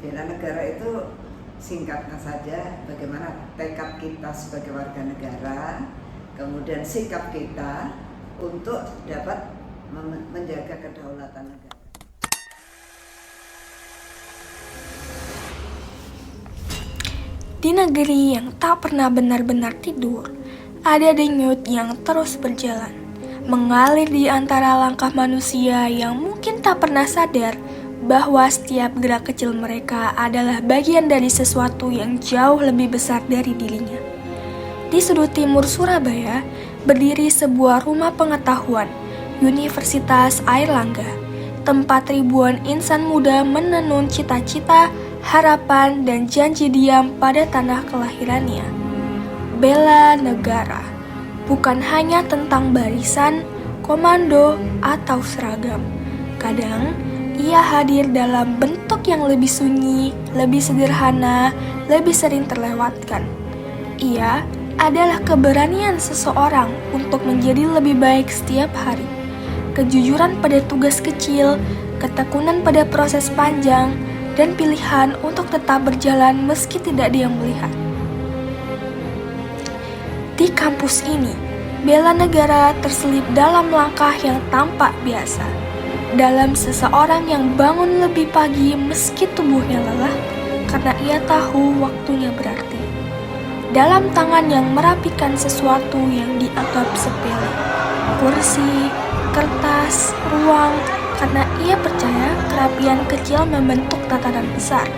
Bela negara itu singkatnya saja bagaimana tekad kita sebagai warga negara, kemudian sikap kita untuk dapat menjaga kedaulatan negara. Di negeri yang tak pernah benar-benar tidur, ada denyut yang terus berjalan, mengalir di antara langkah manusia yang mungkin tak pernah sadar bahwa setiap gerak kecil mereka adalah bagian dari sesuatu yang jauh lebih besar dari dirinya. Di sudut timur Surabaya, berdiri sebuah rumah pengetahuan, Universitas Airlangga, tempat ribuan insan muda menenun cita-cita, harapan, dan janji diam pada tanah kelahirannya. Bela negara bukan hanya tentang barisan, komando, atau seragam. Kadang, ia hadir dalam bentuk yang lebih sunyi, lebih sederhana, lebih sering terlewatkan. Ia adalah keberanian seseorang untuk menjadi lebih baik setiap hari. Kejujuran pada tugas kecil, ketekunan pada proses panjang, dan pilihan untuk tetap berjalan meski tidak ada yang melihat. Di kampus ini, bela negara terselip dalam langkah yang tampak biasa. Dalam seseorang yang bangun lebih pagi meski tubuhnya lelah, karena ia tahu waktunya berarti. Dalam tangan yang merapikan sesuatu yang dianggap sepele, kursi, kertas, ruang, karena ia percaya kerapian kecil membentuk tatanan besar.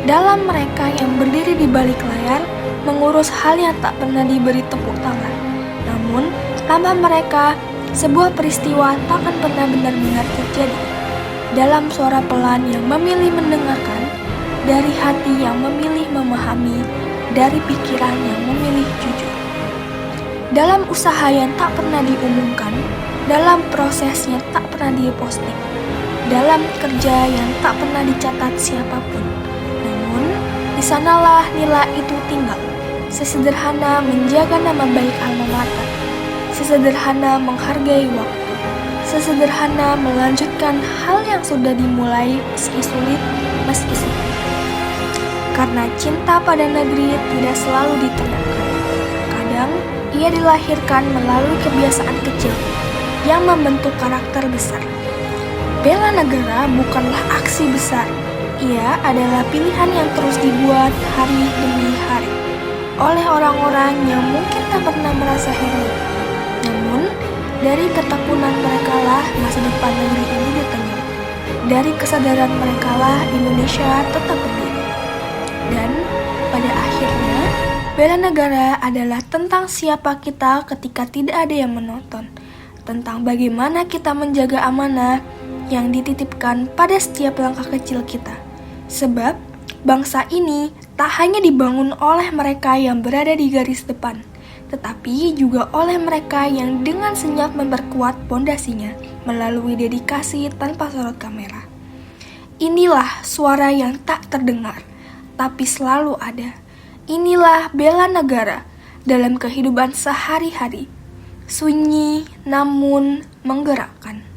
Dalam mereka yang berdiri di balik layar, mengurus hal yang tak pernah diberi tepuk tangan. Namun, tanpa mereka, sebuah peristiwa tak akan pernah benar-benar terjadi. Dalam suara pelan yang memilih mendengarkan, dari hati yang memilih memahami, dari pikiran yang memilih jujur. Dalam usaha yang tak pernah diumumkan, dalam prosesnya tak pernah diposting, dalam kerja yang tak pernah dicatat siapapun. Namun, di sanalah nilai itu tinggal. Sesederhana menjaga nama baik alma mater, sesederhana menghargai waktu, sesederhana melanjutkan hal yang sudah dimulai meski sulit, meski sempit. Karena cinta pada negeri tidak selalu ditanamkan. Kadang, ia dilahirkan melalui kebiasaan kecil yang membentuk karakter besar. Bela negara bukanlah aksi besar, ia adalah pilihan yang terus dibuat hari demi hari oleh orang-orang yang mungkin tak pernah merasa heroik. Namun, dari ketekunan merekalah masa depan negeri ini ditenun. Dari kesadaran merekalah Indonesia tetap berdiri. Dan pada akhirnya, bela negara adalah tentang siapa kita ketika tidak ada yang menonton, tentang bagaimana kita menjaga amanah yang dititipkan pada setiap langkah kecil kita. Sebab, bangsa ini tak hanya dibangun oleh mereka yang berada di garis depan, tetapi juga oleh mereka yang dengan senyap memperkuat pondasinya melalui dedikasi tanpa sorot kamera. Inilah suara yang tak terdengar, tapi selalu ada. Inilah bela negara dalam kehidupan sehari-hari. Sunyi namun menggerakkan.